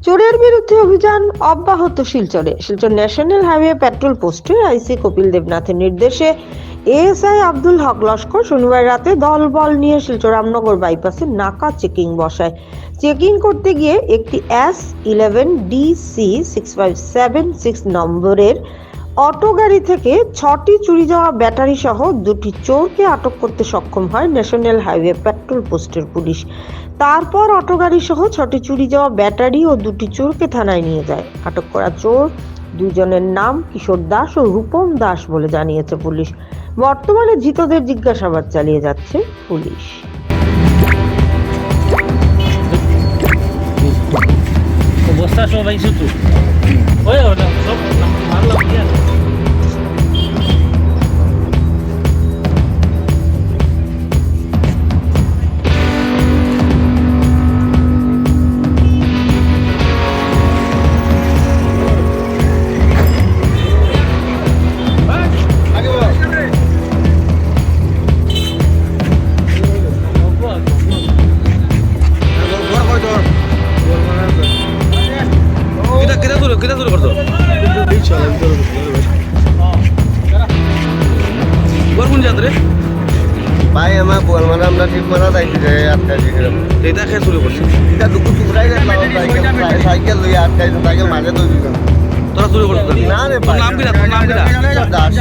চোরের বিরুদ্ধে অভিযান অব্যাহত শিলচর ন্যাশনাল হাইওয়ে পেট্রোল পোস্টে আইসি কপিল দেবনাথের নির্দেশে এএসআই আব্দুল হক লস্কর শনিবার রাতে দলবল নিয়ে শিলচর রামনগর বাইপাসে নাকা চেকিং বসায়। চেকিং করতে গিয়ে একটি S11DC6576 নম্বরের অটো গাড়ি থেকে 6টি চুরি যাওয়া ব্যাটারি সহ 2টি চোরকে আটক করতে সক্ষম হয় ন্যাশনাল হাইওয়ে পেট্রোল পোস্টের পুলিশ। তারপর অটো গাড়ি সহ 6টি চুরি যাওয়া ব্যাটারি ও 2টি চোরকে থানায় নিয়ে যায়। আটক করা চোর দুইজনের নাম কিশোর দাস ও রূপম দাস বলে জানিয়েছে পুলিশ। বর্তমানে ধৃতদের জিজ্ঞাসাবাদ চালিয়ে যাচ্ছে পুলিশ। অবস্থা সবাই শুধু ওই ওটা সব ভালো লাগে। kita suruh kerja. Baru pun jatuh deh. ভাই আমার বল মানে আমরা ঠিক মারা যাইছি যে আটকাইছি এটা খেয়ে শুরু করছি। এটা দুটো টুকরাই গেল সাইকেল লইয়া আটকাইছে সাইকেল মাঝে দুই দিন তোরা শুরু করছিস না রে নাম কি না দাস